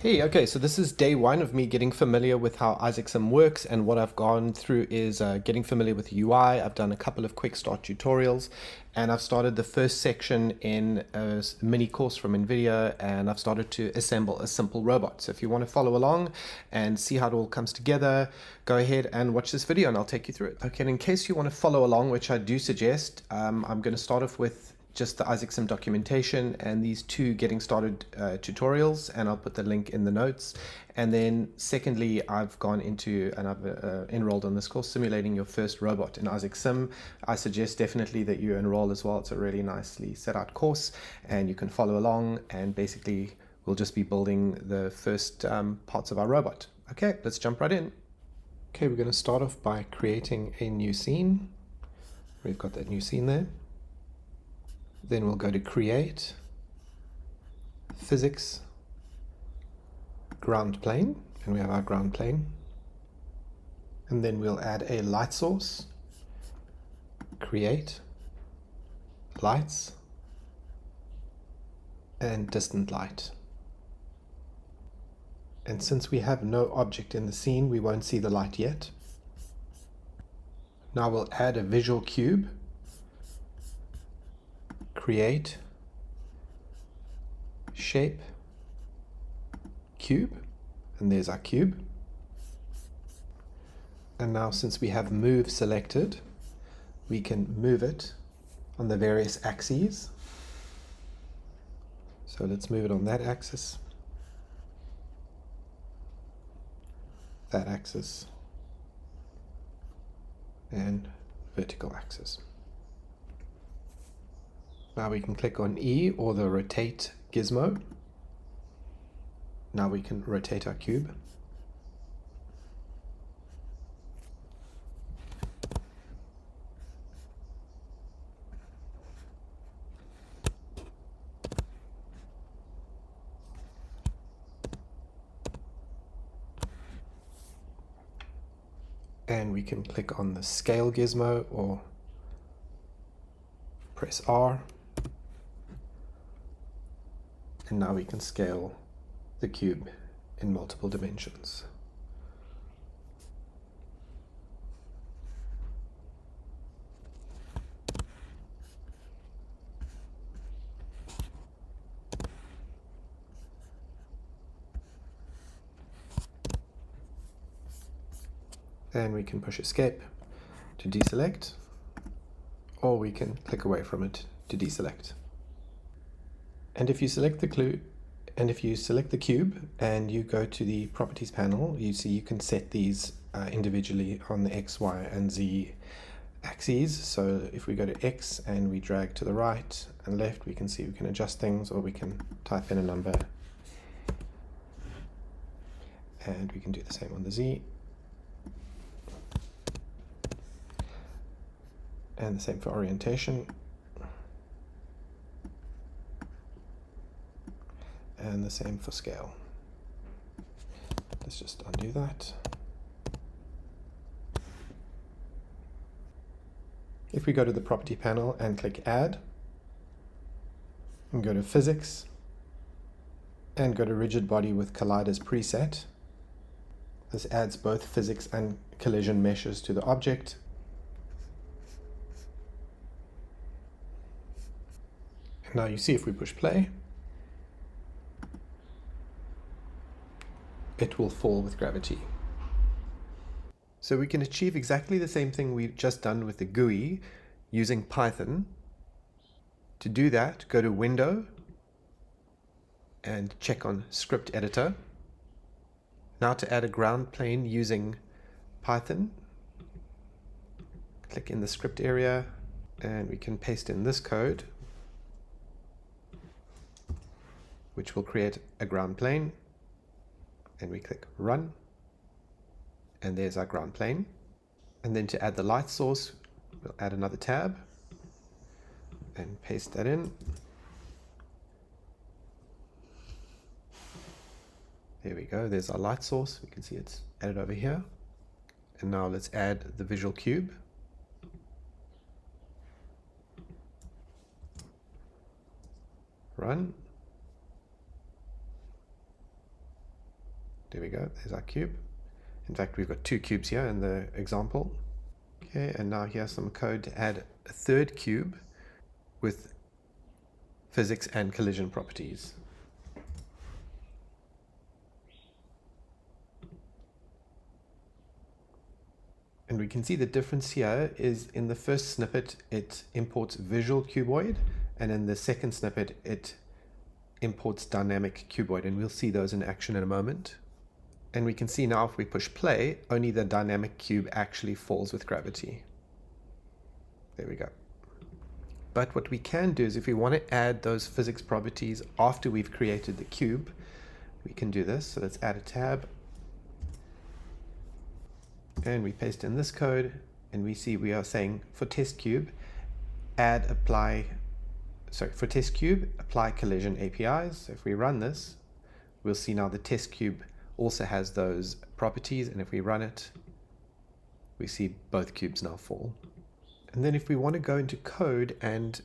Hey, okay, so this is day one of me getting familiar with how Isaac Sim works, and what I've gone through is getting familiar with the UI. I've done a couple of quick start tutorials, and I've started the first section in a mini course from NVIDIA, and I've started to assemble a simple robot. So if you want to follow along and see how it all comes together, go ahead and watch this video and I'll take you through it. Okay, and in case you want to follow along, which I do suggest, I'm going to start off with just the Isaac Sim documentation and these two getting started tutorials, and I'll put the link in the notes. And then secondly, I've gone into and I've enrolled on this course, Simulating Your First Robot in Isaac Sim. I suggest definitely that you enroll as well. It's a really nicely set out course and you can follow along, and basically we'll just be building the first parts of our robot. Okay, let's jump right in. Okay, we're going to start off by creating a new scene. We've got that new scene there. Then we'll go to Create, Physics, Ground Plane, and we have our ground plane. And then we'll add a light source, Create, Lights, and Distant Light. And since we have no object in the scene, we won't see the light yet. Now we'll add a visual cube, Create, Shape, Cube, and there's our cube. And now since we have Move selected, we can move it on the various axes. So let's move it on that axis, and vertical axis. Now we can click on E or the rotate gizmo. Now we can rotate our cube. And we can click on the scale gizmo or press R. And now we can scale the cube in multiple dimensions. And we can push escape to deselect, or we can click away from it to deselect. And if you select the cube and you go to the properties panel, you see you can set these individually on the X, Y, and Z axes. So if we go to X and we drag to the right and left, we can see we can adjust things, or we can type in a number, and we can do the same on the Z. And the same for orientation. And the same for scale. Let's just undo that. If we go to the property panel and click Add, and go to Physics, and go to Rigid Body with Colliders preset, this adds both physics and collision meshes to the object. And now you see if we push play, it will fall with gravity. So we can achieve exactly the same thing we've just done with the GUI using Python. To do that, go to Window and check on Script Editor. Now to add a ground plane using Python, click in the script area, and we can paste in this code, which will create a ground plane. And we click Run, and there's our ground plane. And then to add the light source, we'll add another tab and paste that in. There we go, there's our light source. We can see it's added over here. And now let's add the visual cube. Run. There we go, there's our cube. In fact, we've got 2 cubes here in the example. Okay, and now here's some code to add a 3rd cube with physics and collision properties. And we can see the difference here is in the first snippet, it imports visual cuboid, and in the second snippet, it imports dynamic cuboid, and we'll see those in action in a moment. And we can see now if we push play, only the dynamic cube actually falls with gravity. There we go. But what we can do is if we want to add those physics properties after we've created the cube, we can do this. So let's add a tab. And we paste in this code, and we see we are saying for test cube, apply collision APIs. So if we run this, we'll see now the test cube also has those properties, and if we run it, we see both cubes now fall. And then if we want to go into code and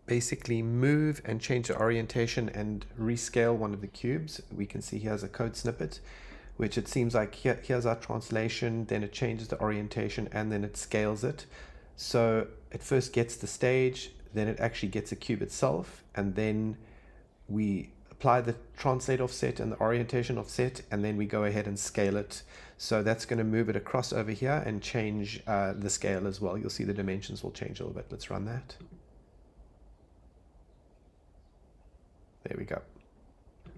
basically move and change the orientation and rescale one of the cubes, we can see here's a code snippet, which it seems like here's our translation, then it changes the orientation, and then it scales it. So it first gets the stage, then it actually gets a cube itself, and then we apply the translate offset and the orientation offset, and then we go ahead and scale it. So that's going to move it across over here and change the scale as well. You'll see the dimensions will change a little bit. Let's run that. There we go.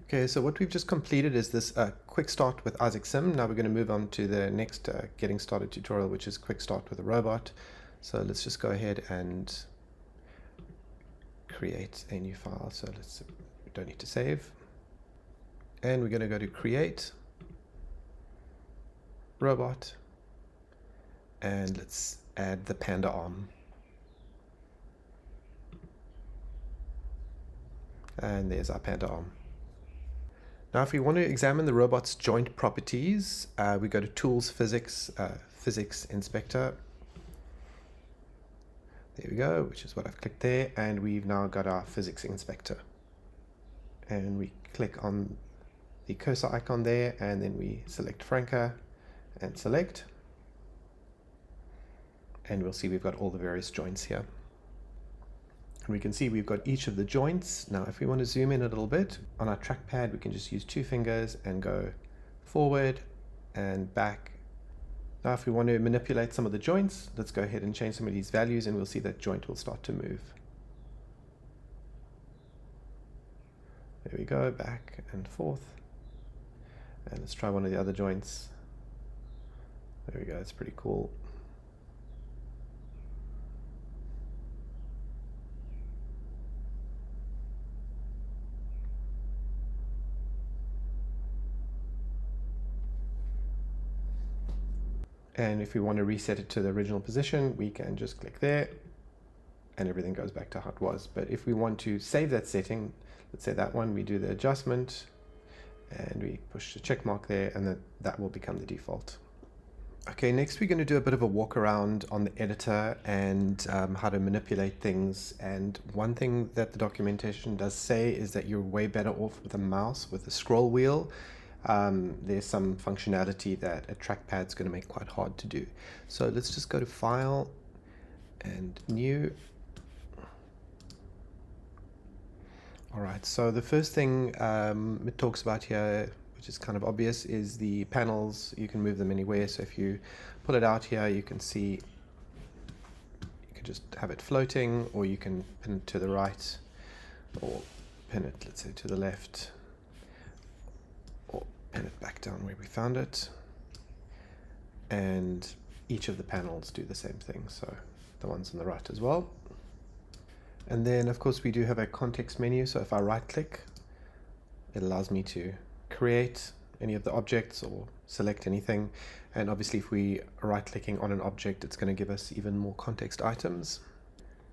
Okay, so what we've just completed is this quick start with Isaac Sim. Now we're going to move on to the next getting started tutorial, which is quick start with a robot. So let's just go ahead and create a new file. So we don't need to save. And we're going to go to create robot, and let's add the Panda arm. And there's our Panda arm. Now, if we want to examine the robot's joint properties, we go to Tools, Physics, Physics Inspector. There we go, which is what I've clicked there, and we've now got our Physics Inspector. And we click on the cursor icon there, and then we select Franca and select. And we'll see we've got all the various joints here. And we can see we've got each of the joints. Now, if we want to zoom in a little bit, on our trackpad, we can just use 2 fingers and go forward and back. Now, if we want to manipulate some of the joints, let's go ahead and change some of these values, and we'll see that joint will start to move. There we go, back and forth. And let's try one of the other joints. There we go, it's pretty cool. And if we want to reset it to the original position, we can just click there and everything goes back to how it was. But if we want to save that setting, let's say that one, we do the adjustment and we push the check mark there, and then that will become the default. Okay, next we're going to do a bit of a walk around on the editor and how to manipulate things. And one thing that the documentation does say is that you're way better off with a mouse, with a scroll wheel. There's some functionality that a trackpad is going to make quite hard to do. So let's just go to File and New. All right, so the first thing it talks about here, which is kind of obvious, is the panels. You can move them anywhere. So if you pull it out here, you can see, you can just have it floating, or you can pin it to the right, or pin it, let's say, to the left, or pin it back down where we found it. And each of the panels do the same thing, so the ones on the right as well. And then, of course, we do have a context menu. So if I right click, it allows me to create any of the objects or select anything. And obviously, if we are right clicking on an object, it's going to give us even more context items.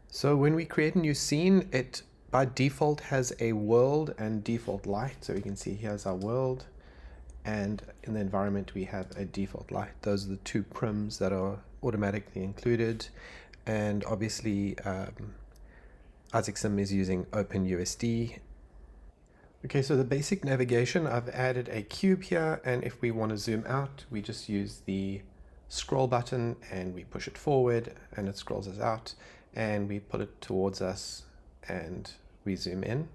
So when we create a new scene, it by default has a world and default light. So we can see here's our world, and in the environment we have a default light. Those are the 2 prims that are automatically included. And obviously Isaac Sim is using OpenUSD. Okay, so the basic navigation, I've added a cube here, and if we want to zoom out, we just use the scroll button and we push it forward and it scrolls us out, and we put it towards us and we zoom in.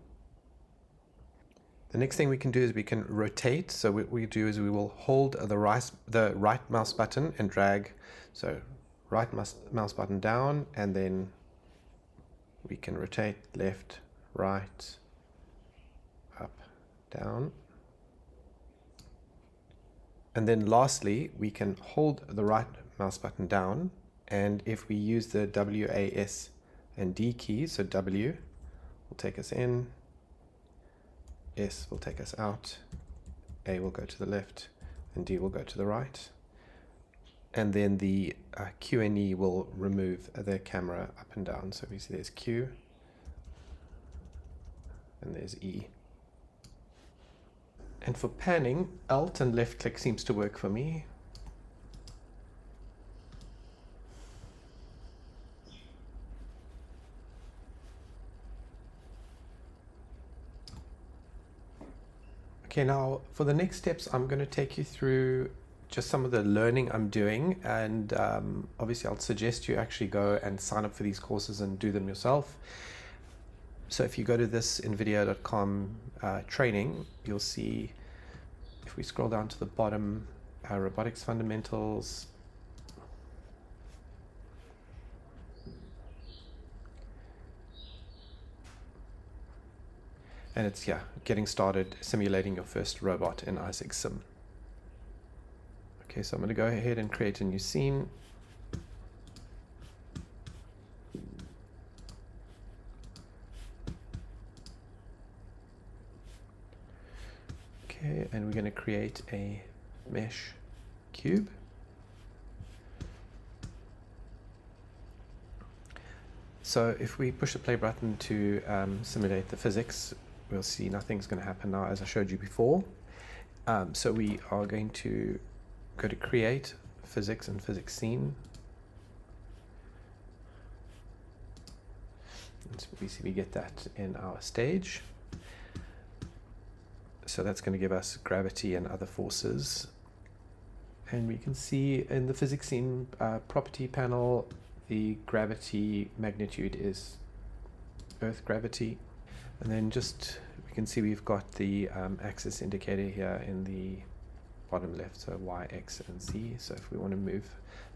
The next thing we can do is we can rotate. So what we do is we will hold the right mouse button and drag. So right mouse button down, and then we can rotate left, right, up, down. And then lastly, we can hold the right mouse button down, and if we use the W, A, S, and D keys, so W will take us in, S will take us out, A will go to the left, and D will go to the right. And then the Q and E will remove the camera up and down. So we see there's Q, and there's E. And for panning, Alt and left click seems to work for me. Okay, now for the next steps, I'm going to take you through just some of the learning I'm doing, and obviously I'll suggest you actually go and sign up for these courses and do them yourself. So if you go to this NVIDIA.com training, you'll see, if we scroll down to the bottom, robotics fundamentals, and it's getting started simulating your first robot in Isaac Sim. Okay, so I'm going to go ahead and create a new scene. Okay, and we're going to create a mesh cube. So if we push the play button to simulate the physics, we'll see nothing's going to happen now, as I showed you before. So we are going to go to create physics and physics scene. And so we get that in our stage. So that's going to give us gravity and other forces. And we can see in the physics scene property panel, the gravity magnitude is Earth gravity. And then just, we can see we've got the axis indicator here in the bottom left, so Y, X, and Z. So if we want to move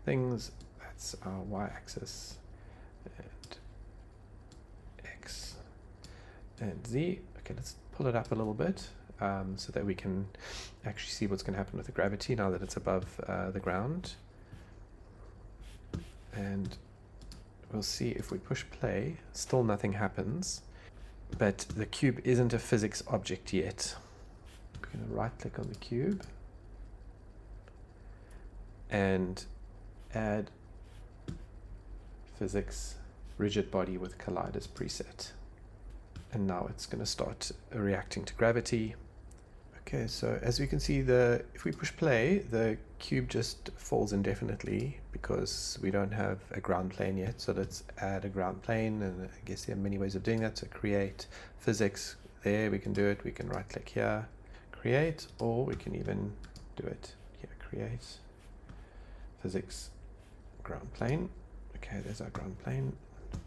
things, that's our Y axis, and X, and Z. Okay, let's pull it up a little bit so that we can actually see what's going to happen with the gravity now that it's above the ground. And we'll see if we push play, still nothing happens, but the cube isn't a physics object yet. We're going to right click on the cube and add physics rigid body with colliders preset. And now it's going to start reacting to gravity. Okay, so as we can see, if we push play, the cube just falls indefinitely because we don't have a ground plane yet. So let's add a ground plane, and I guess there are many ways of doing that. So create physics, there we can do it. We can right click here, create, or we can even do it here, create physics ground plane. Okay, there's our ground plane.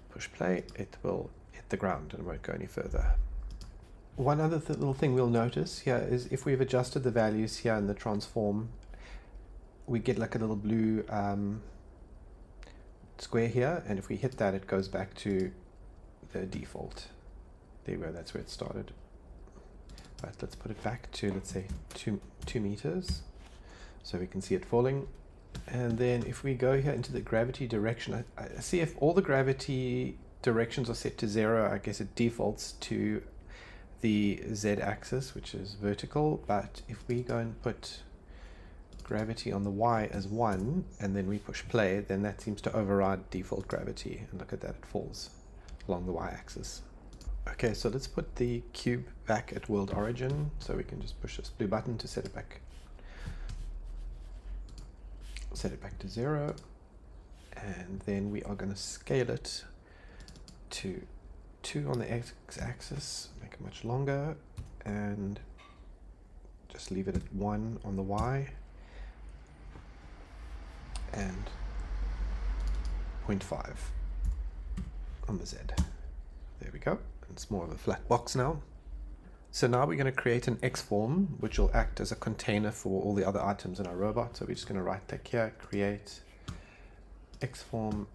Push play, it will hit the ground and won't go any further. One other little thing we'll notice here is if we've adjusted the values here in the transform, we get like a little blue square here, and if we hit that, it goes back to the default. There we go, that's where it started. Right, let's put it back to, let's say, 2 meters, so we can see it falling. And then if we go here into the gravity direction, I see if all the gravity directions are set to 0, I guess it defaults to the z-axis, which is vertical. But if we go and put gravity on the y as 1, and then we push play, then that seems to override default gravity. And look at that, it falls along the y-axis. Okay, so let's put the cube back at world origin. So we can just push this blue button to set it back to 0, and then we are going to scale it to 2 on the x-axis, make it much longer, and just leave it at 1 on the Y and 0.5 on the Z. There we go. It's more of a flat box now. So now we're going to create an X form, which will act as a container for all the other items in our robot. So we're just going to right click here, create X form.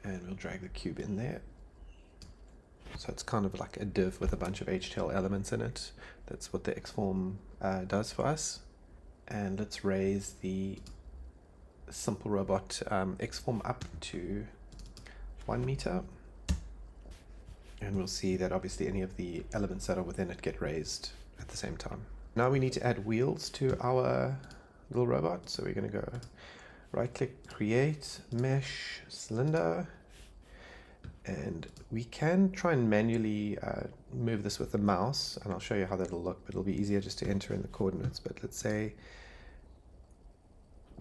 And we'll drag the cube in there. So it's kind of like a div with a bunch of HTML elements in it. That's what the X form does for us. And let's raise the simple robot X form up to 1 meter. And we'll see that obviously any of the elements that are within it get raised at the same time. Now we need to add wheels to our little robot. So we're going to go right click, create mesh cylinder. And we can try and manually move this with the mouse, and I'll show you how that'll look, but it'll be easier just to enter in the coordinates. But let's say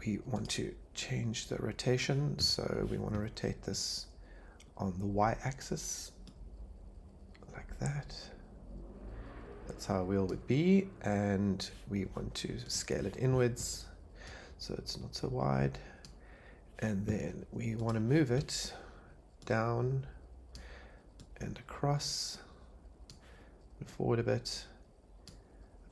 we want to change the rotation, so we want to rotate this on the y-axis, like that. That's how a wheel would be, and we want to scale it inwards, so it's not so wide. And then we want to move it down and across and forward a bit,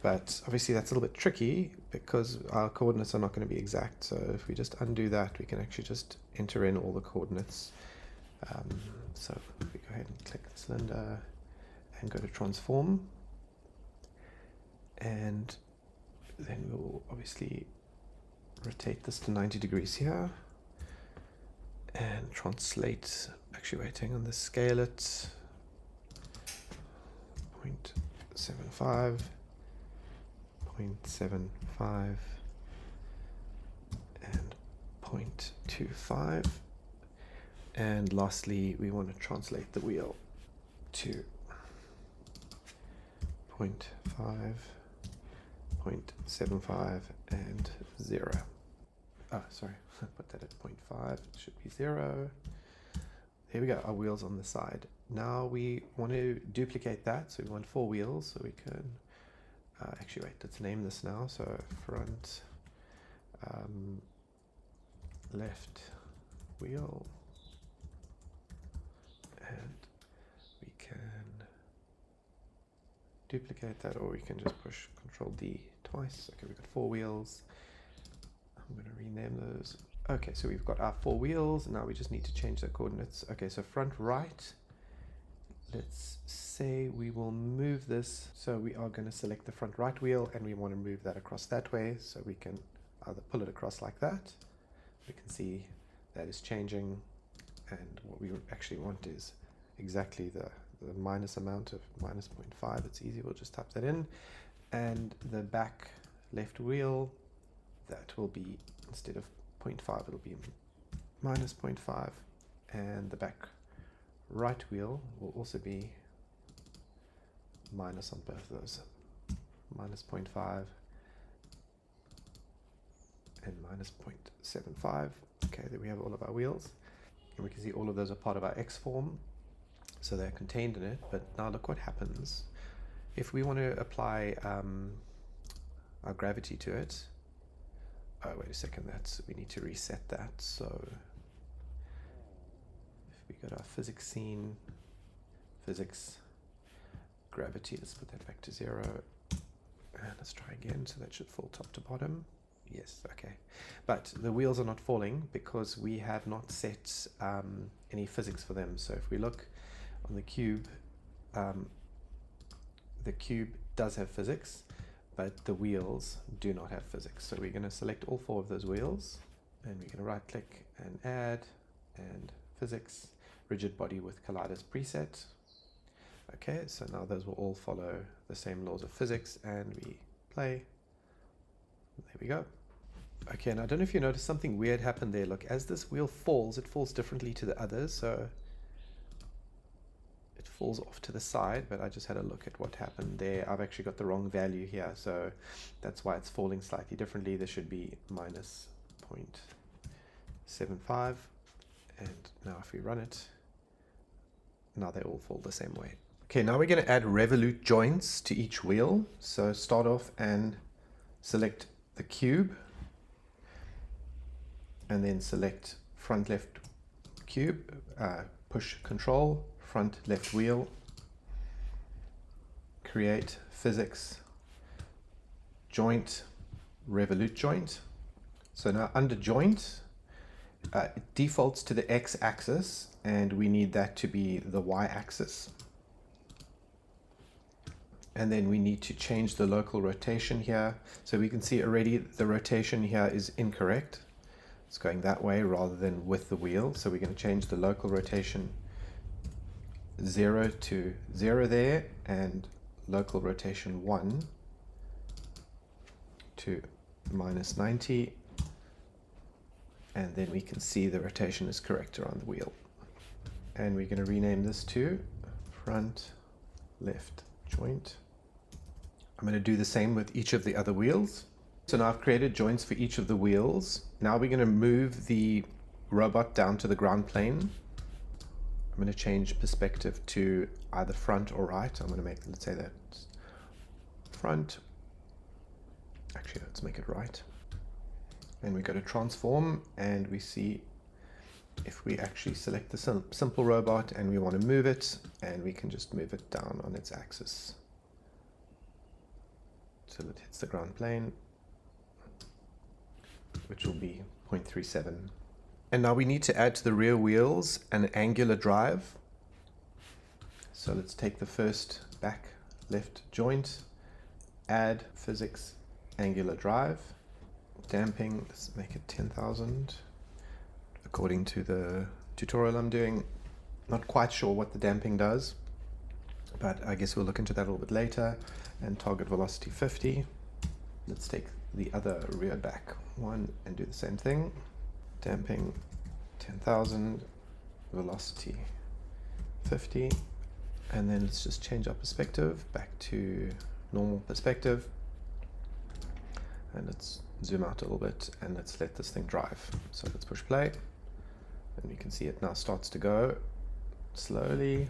but obviously that's a little bit tricky because our coordinates are not going to be exact. So if we just undo that, we can actually just enter in all the coordinates. So if we go ahead and click the cylinder and go to transform, and then we'll obviously rotate this to 90 degrees here and translate, actually waiting on this, scale it 0.75, 0.75 and 0.25, and lastly we want to translate the wheel to 0.5, 0.75 and 0. Oh, sorry, put that at 0.5, it should be 0. Here we go, our wheels on the side. Now we want to duplicate that, so we want 4 wheels, so we can, actually wait, let's name this now. So front, left wheel, and we can duplicate that, or we can just push Control D twice. Okay, we've got 4 wheels. I'm going to rename those. Okay, so we've got our 4 wheels. Now we just need to change the coordinates. Okay, so front right. Let's say we will move this. So we are going to select the front right wheel, and we want to move that across that way. So we can either pull it across like that. We can see that is changing. And what we actually want is exactly the minus amount of minus 0.5. It's easy. We'll just type that in. And the back left wheel, that will be, instead of 0.5, it'll be minus 0.5, and the back right wheel will also be minus on both of those, minus 0.5 and minus 0.75. Okay, there we have all of our wheels, and we can see all of those are part of our X form, so they're contained in it. But now look what happens if we want to apply our gravity to it. Oh, wait a second, we need to reset that. So if we go to our physics scene, physics, gravity, let's put that back to 0. And let's try again, so that should fall top to bottom. Yes, okay. But the wheels are not falling because we have not set any physics for them. So if we look on the cube does have physics, but the wheels do not have physics. So we're going to select all 4 of those wheels, and we're going to right click and add, and physics, rigid body with colliders preset. Okay, so now those will all follow the same laws of physics, and we play. There we go. Okay, and I don't know if you noticed something weird happened there. Look, as this wheel falls, it falls differently to the others. So it falls off to the side, but I just had a look at what happened there. I've actually got the wrong value here, so that's why it's falling slightly differently. There should be minus 0.75, and now if we run it, Now they all fall the same way. Okay, now we're going to add revolute joints to each wheel. So start off and select the cube, and then select front left cube, push control, front left wheel, create physics, joint, revolute joint. So now under joint, it defaults to the x-axis, and we need that to be the y-axis. And then we need to change the local rotation here. So we can see already the rotation here is incorrect. It's going that way rather than with the wheel. So we're going to change the local rotation 0 to 0 there, and local rotation 1 to -90. And then we can see the rotation is correct around the wheel. And we're going to rename this to front left joint. I'm going to do the same with each of the other wheels. So now I've created joints for each of the wheels. Now we're going to move the robot down to the ground plane. I'm going to change perspective to either front or right. I'm going to make, let's say that front. Actually, let's make it right. And we go to transform, and we see if we actually select the simple robot and we want to move it, and we can just move it down on its axis till it hits the ground plane, which will be 0.37. And now we need to add to the rear wheels an angular drive. So let's take the first back left joint, add physics, angular drive, damping, let's make it 10,000 according to the tutorial I'm doing. Not quite sure what the damping does, but I guess we'll look into that a little bit later. And target velocity 50. Let's take the other rear back one and do the same thing. Damping 10,000, velocity 50. And then let's just change our perspective back to normal perspective. And let's zoom out a little bit, and let's let this thing drive. So let's push play, and we can see it now starts to go slowly.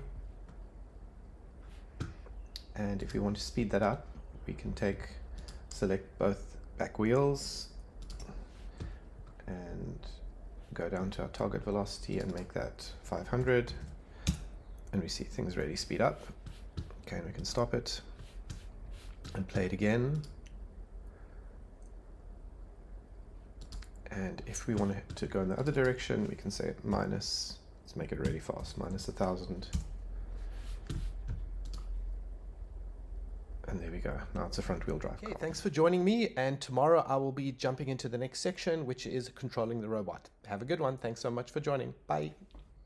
And if we want to speed that up, we can select both back wheels and go down to our target velocity and make that 500. And we see things really speed up. Okay, and we can stop it and play it again. And if we want it to go in the other direction, we can say minus, let's make it really fast, minus 1,000. And there we go. Now it's a front wheel drive car. Okay, thanks for joining me. And tomorrow I will be jumping into the next section, which is controlling the robot. Have a good one. Thanks so much for joining. Bye.